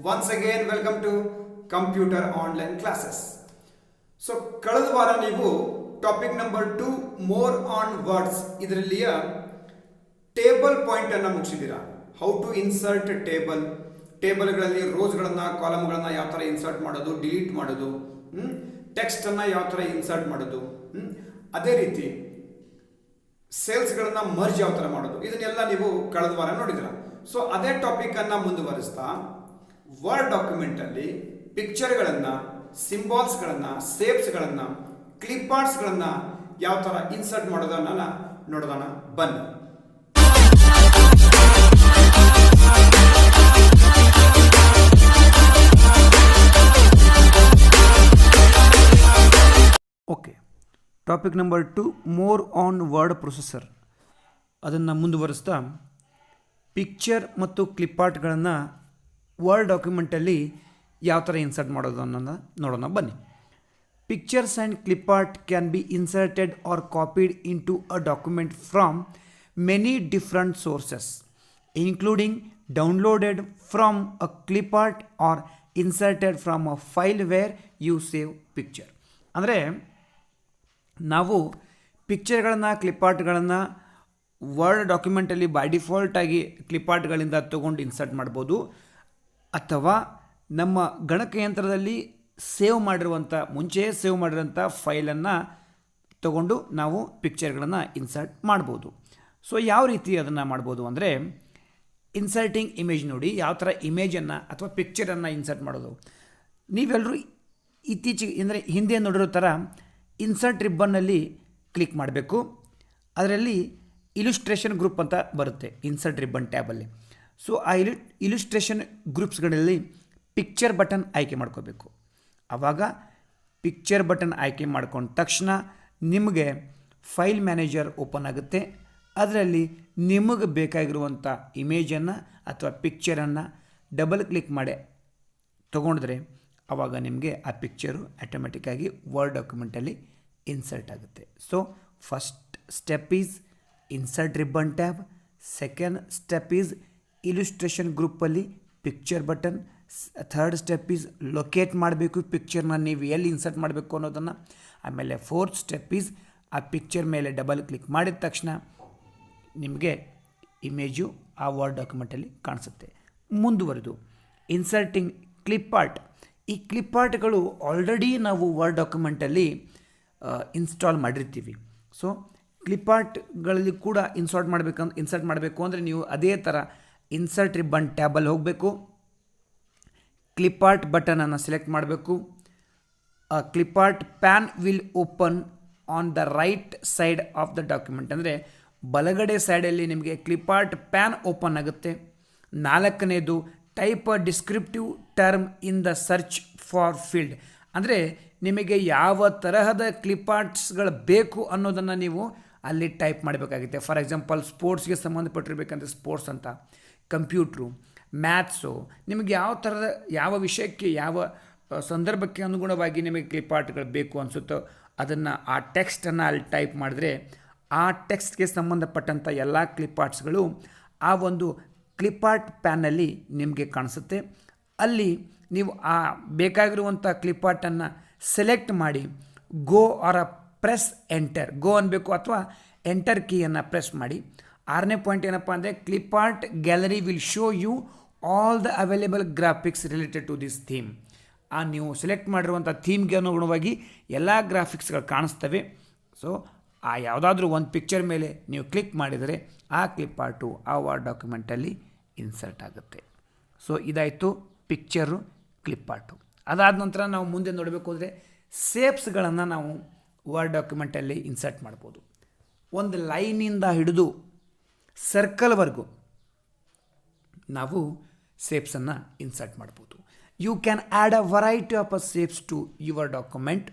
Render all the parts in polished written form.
Once again, welcome to Computer Online Classes. So, ಕಳೆದ ವಾರ ನೀವು topic number 2 more on words ಇದರಲ್ಲಿಯ table point ಅನ್ನು ಮುಗಿಸಿದ್ದೀರಾ. ಹೌ ಟು ಇನ್ಸರ್ಟ್ ಟೇಬಲ್ಗಳಲ್ಲಿ ರೋಸ್ಗಳನ್ನು ಕಾಲಮ್ಗಳನ್ನು ಯಾವ ಥರ ಇನ್ಸರ್ಟ್ ಮಾಡೋದು, ಡಿಲೀಟ್ ಮಾಡೋದು, ಟೆಕ್ಸ್ಟನ್ನು ಯಾವ ಥರ ಇನ್ಸರ್ಟ್ ಮಾಡೋದು, ಅದೇ ರೀತಿ ಸೇಲ್ಸ್ಗಳನ್ನು ಮರ್ಜ್ ಯಾವ ಥರ ಮಾಡೋದು, ಇದನ್ನೆಲ್ಲ ನೀವು ಕಳೆದ ವಾರ ನೋಡಿದಿರ. ಸೊ ಅದೇ ಟಾಪಿಕನ್ನು ಮುಂದುವರಿಸ್ತಾ ವರ್ಡ್ ಡಾಕ್ಯುಮೆಂಟಲ್ಲಿ ಪಿಕ್ಚರ್ಗಳನ್ನು, ಸಿಂಬಾಲ್ಸ್ಗಳನ್ನು, ಸೇಪ್ಸ್ಗಳನ್ನು, ಕ್ಲಿಪ್ ಆರ್ಟ್ಸ್ಗಳನ್ನು ಯಾವ ಥರ ಇನ್ಸರ್ಟ್ ಮಾಡೋದನ್ನ ನೋಡೋಣ ಬನ್ನಿ. Okay, topic number 2 more on word processor. ಅದನ್ನು ಮುಂದುವರಿಸ್ತಾ ಪಿಕ್ಚರ್ ಮತ್ತು ಕ್ಲಿಪ್ ಆರ್ಟ್ಗಳನ್ನು ವರ್ಡ್ ಡಾಕ್ಯುಮೆಂಟಲ್ಲಿ ಯಾವ ಥರ ಇನ್ಸರ್ಟ್ ಮಾಡೋದು ಅನ್ನೋದನ್ನು ನೋಡೋಣ ಬನ್ನಿ. Pictures and clip art can be inserted or copied into a document from many different sources, including downloaded from a clip art or inserted from a file where you save picture. ಅಂದರೆ ನಾವು ಪಿಕ್ಚರ್ಗಳನ್ನು, clip ಆರ್ಟ್ಗಳನ್ನು word ಡಾಕ್ಯುಮೆಂಟಲ್ಲಿ by ಡಿಫಾಲ್ಟಾಗಿ clip ಆರ್ಟ್ಗಳಿಂದ ತೊಗೊಂಡು insert ಮಾಡ್ಬೋದು, ಅಥವಾ ನಮ್ಮ ಗಣಕಯಂತ್ರದಲ್ಲಿ ಮುಂಚೆಯೇ save ಮಾಡಿರೋಂಥ ಫೈಲನ್ನು ತಗೊಂಡು ನಾವು ಪಿಕ್ಚರ್ಗಳನ್ನು ಇನ್ಸರ್ಟ್ ಮಾಡ್ಬೋದು. ಸೊ ಯಾವ ರೀತಿ ಅದನ್ನು ಮಾಡ್ಬೋದು ಅಂದರೆ, ಇನ್ಸರ್ಟಿಂಗ್ ಇಮೇಜ್ ನೋಡಿ, ಯಾವ ಥರ ಇಮೇಜನ್ನು ಅಥವಾ ಪಿಕ್ಚರನ್ನು ಇನ್ಸರ್ಟ್ ಮಾಡೋದು. ನೀವೆಲ್ಲರೂ ಇತ್ತೀಚೆಗೆ ಅಂದರೆ ಹಿಂದೆ ನೋಡಿರೋ ಥರ ಇನ್ಸರ್ಟ್ ರಿಬ್ಬನ್ನಲ್ಲಿ ಕ್ಲಿಕ್ ಮಾಡಬೇಕು. ಅದರಲ್ಲಿ ಇಲುಸ್ಟ್ರೇಷನ್ ಗ್ರೂಪ್ ಅಂತ ಬರುತ್ತೆ ಇನ್ಸರ್ಟ್ ರಿಬ್ಬನ್ ಟ್ಯಾಬಲ್ಲಿ. ಸೊ ಆ ಇಲುಸ್ಟ್ರೇಷನ್ ಗ್ರೂಪ್ಸ್ಗಳಲ್ಲಿ ಪಿಕ್ಚರ್ ಬಟನ್ ಆಯ್ಕೆ ಮಾಡ್ಕೋಬೇಕು. ಆವಾಗ ಪಿಕ್ಚರ್ ಬಟನ್ ಆಯ್ಕೆ ಮಾಡ್ಕೊಂಡ ತಕ್ಷಣ ನಿಮಗೆ ಫೈಲ್ ಮ್ಯಾನೇಜರ್ ಓಪನ್ ಆಗುತ್ತೆ. ಅದರಲ್ಲಿ ನಿಮಗೆ ಬೇಕಾಗಿರುವಂಥ ಇಮೇಜನ್ನು ಅಥವಾ ಪಿಕ್ಚರನ್ನು ಡಬಲ್ ಕ್ಲಿಕ್ ಮಾಡಿ ತೊಗೊಂಡ್ರೆ ಆವಾಗ ನಿಮಗೆ ಆ ಪಿಕ್ಚರು ಆಟೋಮೆಟಿಕ್ಕಾಗಿ ವರ್ಡ್ ಡಾಕ್ಯುಮೆಂಟಲ್ಲಿ ಇನ್ಸರ್ಟ್ ಆಗುತ್ತೆ. So first step is insert ribbon tab. Second step is illustration ಗ್ರೂಪಲ್ಲಿ picture button. Third step is locate ಮಾಡಬೇಕು ಪಿಕ್ಚರ್ನ ನೀವು ಎಲ್ಲಿ ಇನ್ಸರ್ಟ್ ಮಾಡಬೇಕು ಅನ್ನೋದನ್ನು. ಆಮೇಲೆ ಫೋರ್ತ್ ಸ್ಟೆಪ್ ಈಸ್ ಆ ಪಿಕ್ಚರ್ ಮೇಲೆ ಡಬಲ್ ಕ್ಲಿಕ್ ಮಾಡಿದ ತಕ್ಷಣ ನಿಮಗೆ ಇಮೇಜು ಆ ವರ್ಡ್ ಡಾಕ್ಯುಮೆಂಟಲ್ಲಿ ಕಾಣಿಸುತ್ತೆ. ಮುಂದುವರೆದು ಇನ್ಸರ್ಟಿಂಗ್ ಕ್ಲಿಪ್ ಆರ್ಟ್. ಈ ಕ್ಲಿಪ್ ಆರ್ಟ್ಗಳು ಆಲ್ರೆಡಿ ನಾವು ವರ್ಡ್ ಡಾಕ್ಯುಮೆಂಟಲ್ಲಿ ಇನ್ಸ್ಟಾಲ್ ಮಾಡಿರ್ತೀವಿ. ಸೊ ಕ್ಲಿಪ್ ಆರ್ಟ್ಗಳಲ್ಲಿ ಕೂಡ ಇನ್ಸರ್ಟ್ ಮಾಡಬೇಕು ಅಂದರೆ ನೀವು ಅದೇ ಥರ ಇನ್ಸರ್ಟ್ ರಿಬ್ಬನ್ ಟ್ಯಾಬಲ್ಲಿ ಹೋಗಬೇಕು. ಕ್ಲಿಪ್ ಆರ್ಟ್ ಬಟನನ್ನು ಸೆಲೆಕ್ಟ್ ಮಾಡಬೇಕು. Clip art PAN will open on the right side of the document. ಅಂದರೆ ಬಲಗಡೆ ಸೈಡಲ್ಲಿ ನಿಮಗೆ ಕ್ಲಿಪ್ ಆರ್ಟ್ ಪ್ಯಾನ್ ಓಪನ್ ಆಗುತ್ತೆ. ನಾಲ್ಕನೇದು type a descriptive term in the search far field. ಅಂದರೆ ನಿಮಗೆ ಯಾವ ತರಹದ ಕ್ಲಿಪ್ ಆರ್ಟ್ಸ್ಗಳು ಬೇಕು ಅನ್ನೋದನ್ನು ನೀವು ಅಲ್ಲಿ ಟೈಪ್ ಮಾಡಬೇಕಾಗುತ್ತೆ. ಫಾರ್ ಎಕ್ಸಾಂಪಲ್ ಸ್ಪೋರ್ಟ್ಸ್ಗೆ ಸಂಬಂಧಪಟ್ಟಿರಬೇಕಂದ್ರೆ ಸ್ಪೋರ್ಟ್ಸ್ ಅಂತ, ಕಂಪ್ಯೂಟ್ರು, ಮ್ಯಾಥ್ಸು, ನಿಮಗೆ ಯಾವ ಥರದ ಯಾವ ವಿಷಯಕ್ಕೆ ಯಾವ ಸಂದರ್ಭಕ್ಕೆ ಅನುಗುಣವಾಗಿ ನಿಮಗೆ ಕ್ಲಿಪ್ ಆರ್ಟ್ಗಳು ಬೇಕು ಅನಿಸುತ್ತೋ ಅದನ್ನು ಆ ಟೆಕ್ಸ್ಟನ್ನು ಅಲ್ಲಿ ಟೈಪ್ ಮಾಡಿದ್ರೆ ಆ ಟೆಕ್ಸ್ಟ್ಗೆ ಸಂಬಂಧಪಟ್ಟಂಥ ಎಲ್ಲ ಕ್ಲಿಪ್ ಆರ್ಟ್ಸ್ಗಳು ಆ ಒಂದು ಕ್ಲಿಪ್ ಆರ್ಟ್ ಪ್ಯಾನಲ್ಲಿ ನಿಮಗೆ ಕಾಣಿಸುತ್ತೆ. ಅಲ್ಲಿ ನೀವು ಆ ಬೇಕಾಗಿರುವಂಥ ಕ್ಲಿಪ್ ಆರ್ಟನ್ನು ಸೆಲೆಕ್ಟ್ ಮಾಡಿ ಗೋ ಆರ್ ಪ್ರೆಸ್ ಎಂಟರ್, ಗೋ ಅನ್ನಬೇಕು ಅಥವಾ ಎಂಟರ್ ಕೀಯನ್ನು ಪ್ರೆಸ್ ಮಾಡಿ. 6ನೇ ಪಾಯಿಂಟ್ ಏನಪ್ಪ ಅಂದರೆ, clip art gallery will show you all the available graphics related to this theme. ಆ ನೀವು ಸೆಲೆಕ್ಟ್ ಮಾಡಿರುವಂಥ ಥೀಮ್ಗೆ ಅನುಗುಣವಾಗಿ ಎಲ್ಲ ಗ್ರಾಫಿಕ್ಸ್ಗಳು ಕಾಣಿಸ್ತವೆ. ಸೊ ಆ ಯಾವುದಾದ್ರೂ ಒಂದು ಪಿಕ್ಚರ್ ಮೇಲೆ ನೀವು ಕ್ಲಿಕ್ ಮಾಡಿದರೆ ಆ ಕ್ಲಿಪ್ ಆರ್ಟು ಆ ವರ್ಡ್ ಡಾಕ್ಯುಮೆಂಟಲ್ಲಿ ಇನ್ಸರ್ಟ್ ಆಗುತ್ತೆ. ಸೊ ಇದಾಯಿತು ಪಿಕ್ಚರು, ಕ್ಲಿಪ್ ಆರ್ಟು. ಅದಾದ ನಂತರ ನಾವು ಮುಂದೆ ನೋಡಬೇಕು ಅಂದರೆ ಸೇಪ್ಸ್ಗಳನ್ನು ನಾವು ವರ್ಡ್ ಡಾಕ್ಯುಮೆಂಟಲ್ಲಿ ಇನ್ಸರ್ಟ್ ಮಾಡ್ಬೋದು. ಒಂದು ಲೈನಿಂದ ಹಿಡಿದು ಸರ್ಕಲ್ವರೆಗೂ ನಾವು ಸೇಪ್ಸನ್ನು ಇನ್ಸರ್ಟ್ ಮಾಡ್ಬೋದು. You can add a variety of a shapes to your document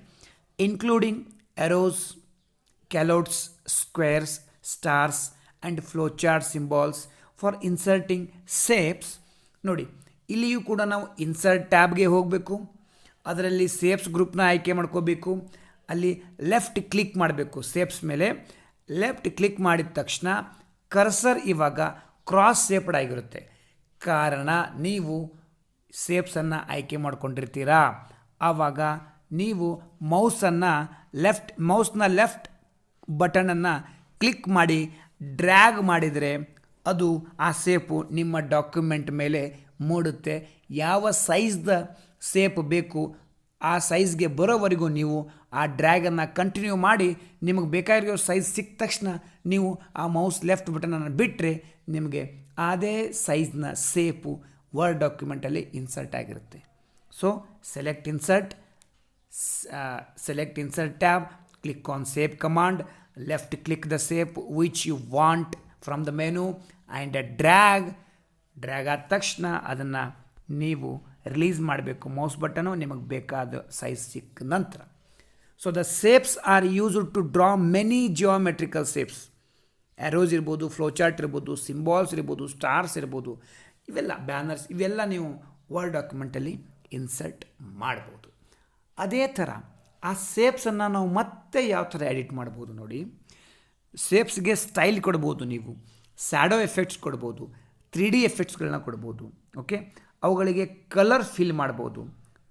including arrows, callouts, squares, stars and flow chart symbols for inserting shapes. ನೋಡಿ, ಇಲ್ಲಿಯೂ ಕೂಡ ನಾವು ಇನ್ಸರ್ಟ್ ಟ್ಯಾಬ್ಗೆ ಹೋಗಬೇಕು. ಅದರಲ್ಲಿ ಸೇಪ್ಸ್ ಗ್ರೂಪ್ನ ಆಯ್ಕೆ ಮಾಡ್ಕೋಬೇಕು. ಅಲ್ಲಿ ಲೆಫ್ಟ್ ಕ್ಲಿಕ್ ಮಾಡಬೇಕು. ಸೇಪ್ಸ್ ಮೇಲೆ ಲೆಫ್ಟ್ ಕ್ಲಿಕ್ ಮಾಡಿದ ತಕ್ಷಣ ಕರ್ಸರ್ ಇವಾಗ ಕ್ರಾಸ್ ಸೇಪ್ಡ್ ಆಗಿರುತ್ತೆ. ಕಾರಣ ನೀವು ಸೇಪ್ಸನ್ನು ಆಯ್ಕೆ ಮಾಡ್ಕೊಂಡಿರ್ತೀರಾ, ಆವಾಗ ನೀವು ಮೌಸ್ನ ಲೆಫ್ಟ್ ಬಟನನ್ನು ಕ್ಲಿಕ್ ಮಾಡಿ ಡ್ರ್ಯಾಗ್ ಮಾಡಿದರೆ ಅದು ಆ ಸೇಪು ನಿಮ್ಮ ಡಾಕ್ಯುಮೆಂಟ್ ಮೇಲೆ ಮೂಡುತ್ತೆ. ಯಾವ ಸೈಜ್ದ ಸೇಪ್ ಬೇಕು ಆ ಸೈಜ್ಗೆ ಬರೋವರೆಗೂ ನೀವು ಆ ಡ್ರ್ಯಾಗನ್ನು ಕಂಟಿನ್ಯೂ ಮಾಡಿ ನಿಮಗೆ ಬೇಕಾಗಿರೋ ಸೈಜ್ ಸಿಕ್ಕ ತಕ್ಷಣ ನೀವು ಆ ಮೌಸ್ ಲೆಫ್ಟ್ ಬಟನನ್ನು ಬಿಟ್ಟರೆ ನಿಮಗೆ ಅದೇ ಸೈಜ್ನ ಸೇಪು ವರ್ಡ್ ಡಾಕ್ಯುಮೆಂಟಲ್ಲಿ ಇನ್ಸರ್ಟ್ ಆಗಿರುತ್ತೆ. So select insert tab, click on shape command, left click the shape which you want from the menu and drag ಆದ ತಕ್ಷಣ ಅದನ್ನು ನೀವು ರಿಲೀಸ್ ಮಾಡಬೇಕು. ಮೌಸ್ ಬಟನು ನಿಮಗೆ ಬೇಕಾದ ಸೈಜ್ ಸಿಕ್ಕ ನಂತರ. So the shapes are used to draw many geometrical shapes. Arrows ಇರ್ಬೋದು, ಫ್ಲೋಚಾರ್ಟ್ ಇರ್ಬೋದು, ಸಿಂಬಾಲ್ಸ್ ಇರ್ಬೋದು, ಸ್ಟಾರ್ಸ್ ಇರ್ಬೋದು, ಇವೆಲ್ಲ ಬ್ಯಾನರ್ಸ್, ಇವೆಲ್ಲ ನೀವು ವರ್ಡ್ ಡಾಕ್ಯುಮೆಂಟಲ್ಲಿ ಇನ್ಸರ್ಟ್ ಮಾಡ್ಬೋದು. ಅದೇ ಥರ ಆ ಸೇಪ್ಸನ್ನು ನಾವು ಮತ್ತೆ ಯಾವ ಥರ ಎಡಿಟ್ ಮಾಡ್ಬೋದು ನೋಡಿ. ಸೇಪ್ಸ್ಗೆ ಸ್ಟೈಲ್ ಕೊಡ್ಬೋದು, ನೀವು ಸ್ಯಾಡೋ ಎಫೆಕ್ಟ್ಸ್ ಕೊಡ್ಬೋದು, 3D ಎಫೆಕ್ಟ್ಸ್ಗಳನ್ನ ಕೊಡ್ಬೋದು. ಓಕೆ, ಅವುಗಳಿಗೆ ಕಲರ್ ಫಿಲ್ ಮಾಡ್ಬೋದು.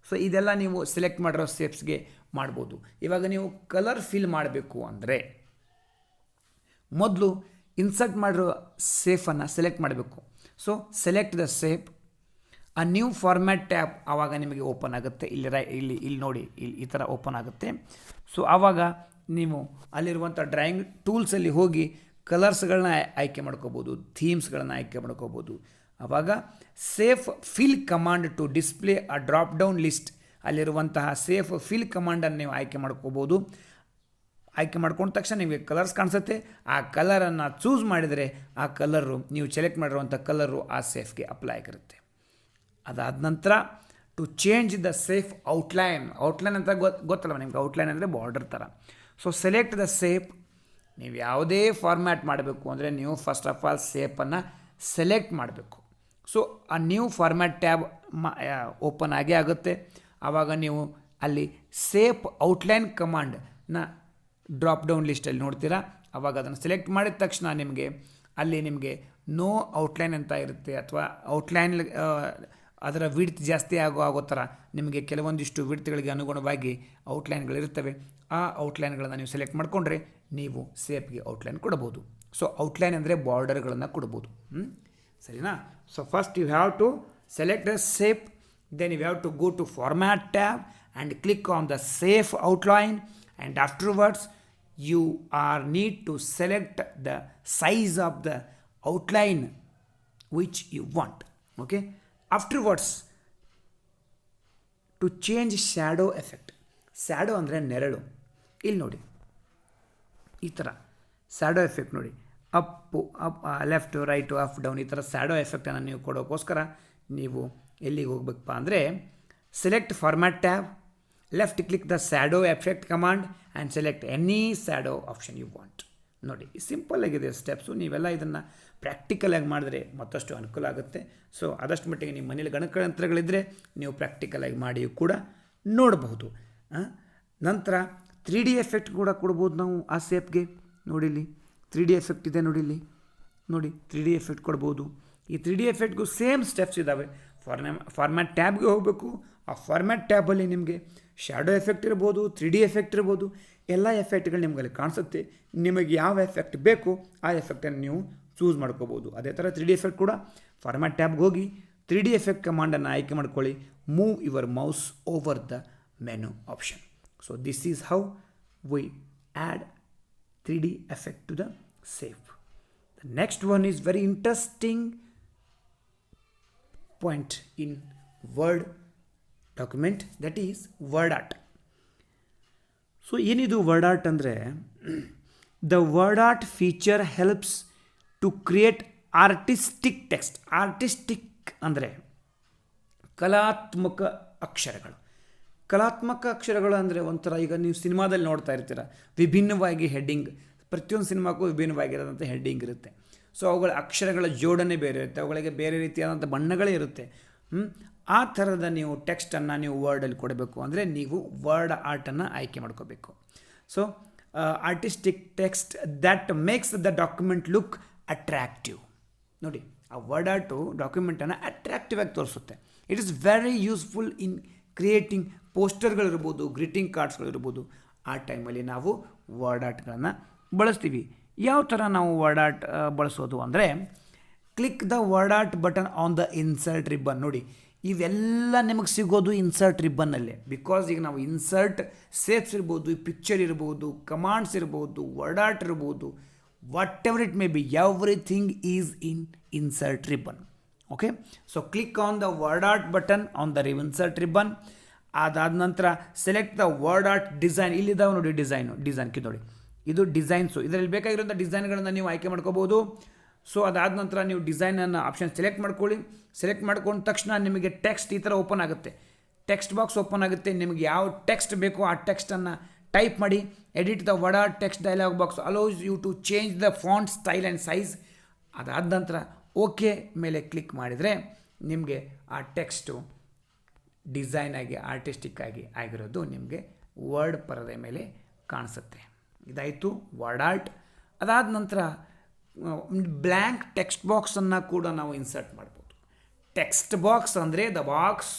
ಸೊ ಇದೆಲ್ಲ ನೀವು ಸೆಲೆಕ್ಟ್ ಮಾಡಿರೋ ಸೇಪ್ಸ್ಗೆ ಮಾಡ್ಬೋದು. ಇವಾಗ ನೀವು ಕಲರ್ ಫಿಲ್ ಮಾಡಬೇಕು ಅಂದರೆ ಮೊದಲು ಇನ್ಸರ್ಟ್ ಮಾಡಿರೋ ಸೇಫನ್ನು ಸೆಲೆಕ್ಟ್ ಮಾಡಬೇಕು. ಸೊ ಸೆಲೆಕ್ಟ್ ದ ಸೇಪ್, ಆ ನ್ಯೂ ಫಾರ್ಮ್ಯಾಟ್ ಟ್ಯಾಬ್ ಆವಾಗ ನಿಮಗೆ ಓಪನ್ ಆಗುತ್ತೆ. ಇಲ್ಲಿ ನೋಡಿ, ಈ ಥರ ಓಪನ್ ಆಗುತ್ತೆ. ಸೊ ಆವಾಗ ನೀವು ಅಲ್ಲಿರುವಂಥ ಡ್ರಾಯಿಂಗ್ ಟೂಲ್ಸಲ್ಲಿ ಹೋಗಿ ಕಲರ್ಸ್ಗಳನ್ನ ಆಯ್ಕೆ ಮಾಡ್ಕೋಬೋದು, ಥೀಮ್ಸ್ಗಳನ್ನ ಆಯ್ಕೆ ಮಾಡ್ಕೋಬೋದು. ಆವಾಗ shape fill command to display a drop down list, ಅಲ್ಲಿರುವಂತಹ ಸೇಫ್ ಫಿಲ್ ಕಮಾಂಡನ್ನು ನೀವು ಆಯ್ಕೆ ಮಾಡ್ಕೋಬೋದು. ಆಯ್ಕೆ ಮಾಡ್ಕೊಂಡ ತಕ್ಷಣ ನಿಮಗೆ ಕಲರ್ಸ್ ಕಾಣಿಸುತ್ತೆ. ಆ ಕಲರನ್ನು ಚೂಸ್ ಮಾಡಿದರೆ ಆ ಕಲರು, ನೀವು ಸೆಲೆಕ್ಟ್ ಮಾಡಿರುವಂಥ ಕಲರು ಆ ಸೇಫ್ಗೆ ಅಪ್ಲೈ ಆಗಿರುತ್ತೆ. ಅದಾದ ನಂತರ to change the shape outline ಅಂತ ಗೊತ್ತಲ್ಲ ನಿಮ್ಗೆ, ಔಟ್ಲೈನ್ ಅಂದರೆ ಬಾರ್ಡರ್ ಥರ. ಸೊ ಸೆಲೆಕ್ಟ್ ದ ಸೇಪ್, ನೀವು ಯಾವುದೇ ಫಾರ್ಮ್ಯಾಟ್ ಮಾಡಬೇಕು ಅಂದರೆ ನೀವು ಫಸ್ಟ್ ಆಫ್ ಆಲ್ ಸೇಪನ್ನು ಸೆಲೆಕ್ಟ್ ಮಾಡಬೇಕು. ಸೊ ಆ ನ್ಯೂ ಫಾರ್ಮ್ಯಾಟ್ ಟ್ಯಾಬ್ ಓಪನ್ ಆಗೇ ಆಗುತ್ತೆ. ಆವಾಗ ನೀವು ಅಲ್ಲಿ ಸೇಪ್ ಔಟ್ಲೈನ್ ಕಮಾಂಡ್ನ ಡ್ರಾಪ್ ಡೌನ್ ಲಿಸ್ಟಲ್ಲಿ ನೋಡ್ತೀರಾ. ಆವಾಗ ಅದನ್ನು ಸೆಲೆಕ್ಟ್ ಮಾಡಿದ ತಕ್ಷಣ ನಿಮಗೆ ನೋ ಔಟ್ಲೈನ್ ಅಂತ ಇರುತ್ತೆ, ಅಥವಾ ಔಟ್ಲೈನ್ ಅದರ ವಿಡ್ತ್ ಜಾಸ್ತಿ ಆಗೋ ಥರ ನಿಮಗೆ ಕೆಲವೊಂದಿಷ್ಟು ವಿಡ್ತ್ಗಳಿಗೆ ಅನುಗುಣವಾಗಿ ಔಟ್ಲೈನ್ಗಳಿರ್ತವೆ. ಆ ಔಟ್ಲೈನ್ಗಳನ್ನು ನೀವು ಸೆಲೆಕ್ಟ್ ಮಾಡಿಕೊಂಡ್ರೆ ನೀವು ಸೇಪ್ಗೆ ಔಟ್ಲೈನ್ ಕೊಡಬಹುದು. ಸೊ ಔಟ್ಲೈನ್ ಅಂದರೆ ಬಾರ್ಡರ್ಗಳನ್ನು ಕೊಡ್ಬೋದು. ಸರಿನಾ? So first you have to select the shape, then you have to go to format tab and click on the shape outline, and afterwards you need to select the size of the outline which you want. Okay, afterwards to change shadow effect. shadow ಅಂದರೆ ನೆರಳು. ಇಲ್ಲಿ ನೋಡಿ, ಈ ಥರ shadow effect ನೋಡಿ, up left right up down, ಈ ಥರ shadow ಎಫೆಕ್ಟನ್ನು ನೀವು ಕೊಡೋಕ್ಕೋಸ್ಕರ ನೀವು ಎಲ್ಲಿಗೆ ಹೋಗ್ಬೇಕಪ್ಪ ಅಂದರೆ select format tab, left click the shadow effect command and select any shadow option you want. ನೋಡಿ, ಸಿಂಪಲ್ ಆಗಿದೆ ಸ್ಟೆಪ್ಸು. ನೀವೆಲ್ಲ ಇದನ್ನು ಪ್ರಾಕ್ಟಿಕಲಾಗಿ ಮಾಡಿದ್ರೆ ಮತ್ತಷ್ಟು ಅನುಕೂಲ ಆಗುತ್ತೆ. ಸೊ ಆದಷ್ಟು ಮಟ್ಟಿಗೆ ನಿಮ್ಮ ಮನೇಲಿ ಗಣಕಯಂತ್ರಗಳಿದ್ದರೆ ನೀವು ಪ್ರಾಕ್ಟಿಕಲಾಗಿ ಮಾಡಿಯೂ ಕೂಡ ನೋಡಬಹುದು. ನಂತರ 3D ಎಫೆಕ್ಟ್ ಕೂಡ ಕೊಡ್ಬೋದು ನಾವು ಆ ಸೇಪ್ಗೆ. ನೋಡಿಲ್ಲಿ 3D ಎಫೆಕ್ಟ್ ಇದೆ, ನೋಡಿ 3D ಎಫೆಕ್ಟ್ ಕೊಡ್ಬೋದು. ಈ 3D ಎಫೆಕ್ಟ್ಗೂ ಸೇಮ್ ಸ್ಟೆಪ್ಸ್ ಇದ್ದಾವೆ. ಫಾರ್ಮ್ಯಾಟ್ ಟ್ಯಾಬ್ಗೆ ಹೋಗಬೇಕು. ಆ ಫಾರ್ಮ್ಯಾಟ್ ಟ್ಯಾಬಲ್ಲಿ ನಿಮಗೆ ಶ್ಯಾಡೋ ಎಫೆಕ್ಟ್ ಇರ್ಬೋದು, 3D ಎಫೆಕ್ಟ್ ಇರ್ಬೋದು, ಎಲ್ಲ ಎಫೆಕ್ಟ್ಗಳು ನಿಮಗಲ್ಲಿ ಕಾಣಿಸುತ್ತೆ. ನಿಮಗೆ ಯಾವ ಎಫೆಕ್ಟ್ ಬೇಕು ಆ ಎಫೆಕ್ಟನ್ನು ನೀವು ಚೂಸ್ ಮಾಡ್ಕೋಬೋದು. ಅದೇ ಥರ 3D ಎಫೆಕ್ಟ್ ಕೂಡ ಫಾರ್ಮ್ಯಾಟ್ ಟ್ಯಾಬ್ಗೆ ಹೋಗಿ 3D ಎಫೆಕ್ಟ್ ಕಮಾಂಡನ್ನು ಆಯ್ಕೆ ಮಾಡ್ಕೊಳ್ಳಿ. Move your mouse over the menu option. So this is how we add 3D effect to the shape. The next one is very interesting point in Word document, that is word art. So ಏನಿದು word art ಅಂದರೆ the word art feature helps to create artistic text. artistic ಅಂದರೆ ಕಲಾತ್ಮಕ ಅಕ್ಷರಗಳು. ಕಲಾತ್ಮಕ ಅಕ್ಷರಗಳು ಅಂದರೆ ಒಂಥರ, ಈಗ ನೀವು ಸಿನಿಮಾದಲ್ಲಿ ನೋಡ್ತಾ ಇರ್ತೀರ, ವಿಭಿನ್ನವಾಗಿ ಹೆಡ್ಡಿಂಗ್, ಪ್ರತಿಯೊಂದು ಸಿನಿಮಾಕ್ಕೂ ವಿಭಿನ್ನವಾಗಿರೋದಂಥ ಹೆಡ್ಡಿಂಗ್ ಇರುತ್ತೆ. ಸೊ ಅವುಗಳ ಅಕ್ಷರಗಳ ಜೋಡಣೆ ಬೇರೆ ಇರುತ್ತೆ, ಅವುಗಳಿಗೆ ಬೇರೆ ರೀತಿಯಾದಂಥ ಬಣ್ಣಗಳೇ ಇರುತ್ತೆ. ಆ ಥರದ ನೀವು ಟೆಕ್ಸ್ಟನ್ನು ನೀವು ವರ್ಡಲ್ಲಿ ಕೊಡಬೇಕು ಅಂದರೆ ನೀವು ವರ್ಡ್ ಆರ್ಟನ್ನು ಆಯ್ಕೆ ಮಾಡ್ಕೋಬೇಕು. So artistic text that makes the document look attractive. ನೋಡಿ ಆ ವರ್ಡ್ ಆರ್ಟು ಡಾಕ್ಯುಮೆಂಟನ್ನು ಅಟ್ರಾಕ್ಟಿವ್ ಆಗಿ ತೋರಿಸುತ್ತೆ. It is very useful in creating ಪೋಸ್ಟರ್ಗಳಿರ್ಬೋದು, ಗ್ರೀಟಿಂಗ್ ಕಾರ್ಡ್ಸ್ಗಳಿರ್ಬೋದು. ಆ ಟೈಮಲ್ಲಿ ನಾವು ವರ್ಡ್ ಆರ್ಟ್ಗಳನ್ನು ಬಳಸ್ತೀವಿ. ಯಾವ ಥರ ನಾವು ವರ್ಡ್ ಆರ್ಟ್ ಬಳಸೋದು ಅಂದರೆ, click the word art button on the insert ribbon. ನೋಡಿ ಇವೆಲ್ಲ ನಿಮಗೆ ಸಿಗೋದು ಇನ್ಸರ್ಟ್ ರಿಬ್ಬನ್ನಲ್ಲೇ. ಬಿಕಾಸ್ ಈಗ ನಾವು ಇನ್ಸರ್ಟ್ ಸೇಪ್ಸ್ ಇರ್ಬೋದು, ಪಿಕ್ಚರ್ ಇರ್ಬೋದು, ಕಮಾಂಡ್ಸ್ ಇರ್ಬೋದು, ವರ್ಡ್ ಆರ್ಟ್ ಇರ್ಬೋದು, whatever it may be, everything is in insert ribbon. Okay, so click on the word art button on the insert ribbon. ಅದಾದ ನಂತರ select the word art design. ಇಲ್ಲಿದ್ದಾವೆ ನೋಡಿ ಡಿಸೈನ್ಗೆ ನೋಡಿ, ಇದು ಡಿಸೈನ್ಸು. ಇದರಲ್ಲಿ ಬೇಕಾಗಿರೋಂಥ ಡಿಸೈನ್ಗಳನ್ನು ನೀವು ಆಯ್ಕೆ ಮಾಡ್ಕೋಬೋದು. ಸೊ ಅದಾದ ನಂತರ ನೀವು ಡಿಸೈನನ್ನು ಆಪ್ಷನ್ ಸೆಲೆಕ್ಟ್ ಮಾಡ್ಕೊಳ್ಳಿ. ಸೆಲೆಕ್ಟ್ ಮಾಡ್ಕೊಂಡ ತಕ್ಷಣ ನಿಮಗೆ ಟೆಕ್ಸ್ಟ್ ಈ ಥರ ಓಪನ್ ಆಗುತ್ತೆ, ಟೆಕ್ಸ್ಟ್ ಬಾಕ್ಸ್ ಓಪನ್ ಆಗುತ್ತೆ. ನಿಮಗೆ ಯಾವ ಟೆಕ್ಸ್ಟ್ ಬೇಕೋ ಆ ಟೆಕ್ಸ್ಟನ್ನು ಟೈಪ್ ಮಾಡಿ. Edit the word art text dialog box allows you to change the font style and size. ಅದಾದ ನಂತರ ಓಕೆ ಮೇಲೆ ಕ್ಲಿಕ್ ಮಾಡಿದರೆ ನಿಮಗೆ ಆ ಟೆಕ್ಸ್ಟು ಡಿಸೈನ್ ಆಗಿ ಆರ್ಟಿಸ್ಟಿಕ್ ಆಗಿ ಆಗಿರೋದು ನಿಮಗೆ ವರ್ಡ್ ಪರದೆ ಮೇಲೆ ಕಾಣಿಸುತ್ತೆ. ಇದಾಯಿತು ವರ್ಡ್ ಆರ್ಟ್. ಅದಾದ ನಂತರ ಬ್ಲ್ಯಾಂಕ್ ಟೆಕ್ಸ್ಟ್ ಬಾಕ್ಸನ್ನು ಕೂಡ ನಾವು ಇನ್ಸರ್ಟ್ ಮಾಡ್ಬೋದು. ಟೆಕ್ಸ್ಟ್ ಬಾಕ್ಸ್ ಅಂದರೆ the box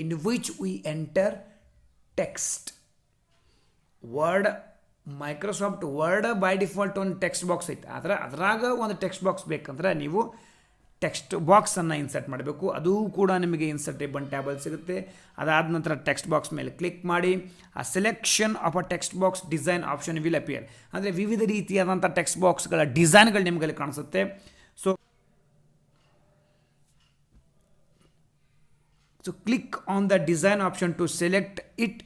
in which we enter text. Word Microsoft word by default ಒಂದು ಟೆಕ್ಸ್ಟ್ ಬಾಕ್ಸ್ ಐತೆ, ಅದ್ರಾಗ ಒಂದು ಟೆಕ್ಸ್ಟ್ ಬಾಕ್ಸ್ ಬೇಕಂದ್ರೆ ನೀವು ಟೆಕ್ಸ್ಟ್ ಬಾಕ್ಸನ್ನು ಇನ್ಸರ್ಟ್ ಮಾಡಬೇಕು. ಅದು ಕೂಡ ನಿಮಗೆ ಇನ್ಸರ್ಟ್ ರಿಬ್ಬನ್ ಟ್ಯಾಬಲ್ ಸಿಗುತ್ತೆ. ಅದಾದ ನಂತರ ಟೆಕ್ಸ್ಟ್ ಬಾಕ್ಸ್ ಮೇಲೆ ಕ್ಲಿಕ್ ಮಾಡಿ ಆ selection of a text box design option will appear. ಅಂದರೆ ವಿವಿಧ ರೀತಿಯಾದಂಥ ಟೆಕ್ಸ್ಟ್ ಬಾಕ್ಸ್ಗಳ ಡಿಸೈನ್ಗಳು ನಿಮಗಲ್ಲಿ ಕಾಣಿಸುತ್ತೆ. So click on the design option two select it.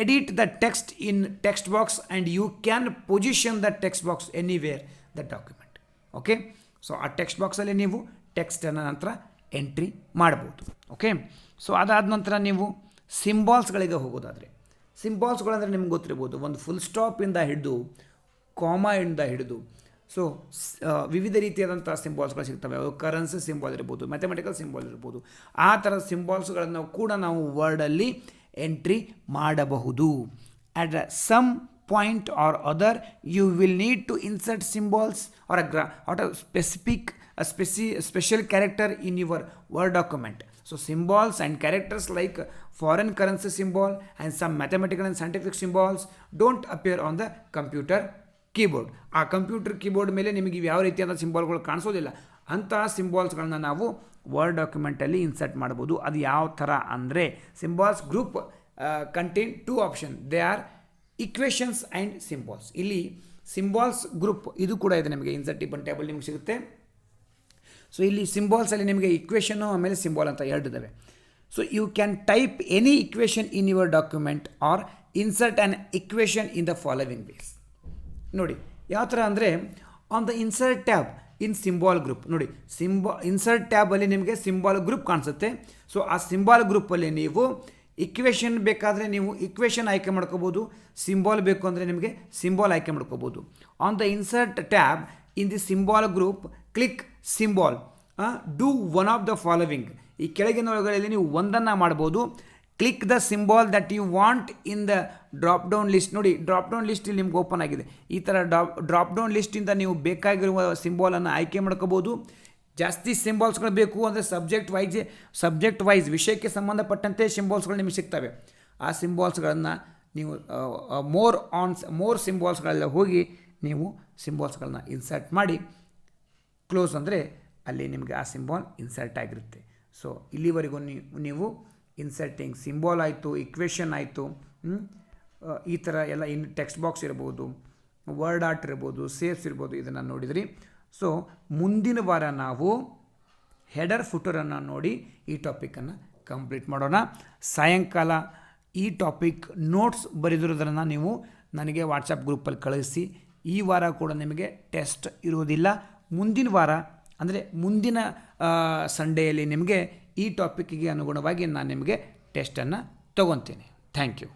Edit the text in text box and you can position the text box anywhere the document. Okay, so ಆ text ಬಾಕ್ಸಲ್ಲಿ ನೀವು ಟೆಕ್ಸ್ಟನ್ನು ನಂತರ entry ಮಾಡ್ಬೋದು. Okay, so ಅದಾದ ನಂತರ ನೀವು ಸಿಂಬಾಲ್ಸ್ಗಳಿಗೆ ಹೋಗೋದಾದರೆ, ಸಿಂಬಾಲ್ಸ್ಗಳಂದರೆ ನಿಮ್ಗೆ ಗೊತ್ತಿರ್ಬೋದು, ಒಂದು ಫುಲ್ ಸ್ಟಾಪಿಂದ ಹಿಡಿದು ಕಾಮಾಯಿಂದ ಹಿಡಿದು ಸೊ ವಿವಿಧ ರೀತಿಯಾದಂಥ ಸಿಂಬಾಲ್ಸ್ಗಳು ಸಿಗ್ತವೆ. ಅವು ಕರೆನ್ಸಿ ಸಿಂಬಾಲ್ ಇರ್ಬೋದು, ಮ್ಯಾಥಮೆಟಿಕಲ್ ಸಿಂಬಾಲ್ ಇರ್ಬೋದು. ಆ ಥರದ ಸಿಂಬಾಲ್ಸ್ಗಳನ್ನು ಕೂಡ ನಾವು ವರ್ಡಲ್ಲಿ ಎಂಟ್ರಿ ಮಾಡಬಹುದು. At some point or other you will need to insert symbols or special character in your Word document. So symbols and characters like foreign currency symbol and some mathematical and scientific symbols don't appear on the computer keyboard. ಆ computer keyboard ಮೇಲೆ ನಿಮಗೆ ಯಾವ ರೀತಿಯಾದ ಸಿಂಬಾಲ್ಗಳು ಕಾಣಿಸೋದಿಲ್ಲ. ಅಂತಹ ಸಿಂಬಾಲ್ಸ್ಗಳನ್ನ ನಾವು word ಡಾಕ್ಯುಮೆಂಟಲ್ಲಿ insert ಮಾಡ್ಬೋದು. ಅದು ಯಾವ ಥರ ಅಂದರೆ, symbols group contain 2 option. They are equations and symbols. ಇಲ್ಲಿ ಸಿಂಬಾಲ್ಸ್ ಗ್ರೂಪ್ ಇದು ಕೂಡ ಇದೆ, ನಿಮಗೆ ಇನ್ಸರ್ಟ್ ರಿಬ್ಬನ್ ಟೇಬಲ್ ನಿಮಗೆ ಸಿಗುತ್ತೆ. ಸೊ ಇಲ್ಲಿ ಸಿಂಬಾಲ್ಸಲ್ಲಿ ನಿಮಗೆ ಇಕ್ವೇಷನ್ನು ಆಮೇಲೆ ಸಿಂಬಾಲ್ ಅಂತ 2 ಇದ್ದಾವೆ. So you can type any equation in your document or insert an equation in the following ways. ನೋಡಿ ಯಾವ ಥರ ಅಂದರೆ, on the insert tab in symbol group. ನೋಡಿ ಇನ್ಸರ್ಟ್ ಟ್ಯಾಬಲ್ಲಿ ನಿಮಗೆ ಸಿಂಬಾಲ್ ಗ್ರೂಪ್ ಕಾಣಿಸುತ್ತೆ. ಸೊ ಆ ಸಿಂಬಾಲ್ ಗ್ರೂಪಲ್ಲಿ ನೀವು ಇಕ್ವೇಷನ್ ಬೇಕಾದರೆ ನೀವು ಇಕ್ವೇಷನ್ ಆಯ್ಕೆ ಮಾಡ್ಕೋಬೋದು, ಸಿಂಬಾಲ್ ಬೇಕು ಅಂದರೆ ನಿಮಗೆ ಸಿಂಬಾಲ್ ಆಯ್ಕೆ ಮಾಡ್ಕೋಬೋದು. On the insert tab in the symbol group click symbol, do one of the following. ಈ ಕೆಳಗಿನವುಗಳಲ್ಲಿ ನೀವು ಒಂದನ್ನು ಮಾಡ್ಬೋದು. Click the symbol that you want in the drop down list. ನೋಡಿ ಡ್ರಾಪ್ ಡೌನ್ ಲಿಸ್ಟ್ ಇಲ್ಲಿ ನಿಮ್ಗೆ ಓಪನ್ ಆಗಿದೆ. ಈ ಥರ ಡ್ರಾಪ್ ಡೌನ್ ಲಿಸ್ಟಿಂದ ನೀವು ಬೇಕಾಗಿರುವ ಸಿಂಬಾಲನ್ನು ಆಯ್ಕೆ ಮಾಡ್ಕೋಬೋದು. ಜಾಸ್ತಿ ಸಿಂಬಾಲ್ಸ್ಗಳು ಬೇಕು ಅಂದರೆ ಸಬ್ಜೆಕ್ಟ್ ವೈಸ್ ವಿಷಯಕ್ಕೆ ಸಂಬಂಧಪಟ್ಟಂತೆ ಸಿಂಬಾಲ್ಸ್ಗಳು ನಿಮಗೆ ಸಿಗ್ತವೆ. ಆ ಸಿಂಬಾಲ್ಸ್ಗಳನ್ನು ನೀವು ಮೋರ್ ಸಿಂಬಾಲ್ಸ್ಗಳೆಲ್ಲ ಹೋಗಿ ನೀವು ಸಿಂಬಾಲ್ಸ್ಗಳನ್ನ ಇನ್ಸರ್ಟ್ ಮಾಡಿ ಕ್ಲೋಸ್ ಅಂದರೆ ಅಲ್ಲಿ ನಿಮಗೆ ಆ ಸಿಂಬಾಲ್ ಇನ್ಸರ್ಟ್ ಆಗಿರುತ್ತೆ. ಸೊ ಇಲ್ಲಿವರೆಗೂ ನೀವು ಇನ್ಸರ್ಟಿಂಗ್ ಸಿಂಬಾಲ್ ಆಯಿತು, ಇಕ್ವೇಷನ್ ಆಯಿತು, ಈ ಥರ ಎಲ್ಲ ಇನ್ನು ಟೆಕ್ಸ್ಟ್ ಬಾಕ್ಸ್ ಇರ್ಬೋದು, ವರ್ಡ್ ಆರ್ಟ್ ಇರ್ಬೋದು, ಸೇವ್ಸ್ ಇರ್ಬೋದು, ಇದನ್ನು ನೋಡಿದ್ರಿ. ಸೊ ಮುಂದಿನ ವಾರ ನಾವು ಹೆಡರ್ ಫುಟರನ್ನು ನೋಡಿ ಈ ಟಾಪಿಕನ್ನು ಕಂಪ್ಲೀಟ್ ಮಾಡೋಣ. ಸಾಯಂಕಾಲ ಈ ಟಾಪಿಕ್ ನೋಟ್ಸ್ ಬರೆದಿರೋದನ್ನು ನೀವು ನನಗೆ ವಾಟ್ಸಪ್ ಗ್ರೂಪಲ್ಲಿ ಕಳಿಸಿ. ಈ ವಾರ ಕೂಡ ನಿಮಗೆ ಟೆಸ್ಟ್ ಇರುವುದಿಲ್ಲ. ಮುಂದಿನ ವಾರ ಅಂದರೆ ಮುಂದಿನ ಸಂಡೇಯಲ್ಲಿ ನಿಮಗೆ ಈ ಟಾಪಿಕ್ಕಿಗೆ ಅನುಗುಣವಾಗಿ ನಾನು ನಿಮಗೆ ಟೆಸ್ಟನ್ನು ತೊಗೊತೀನಿ. Thank you.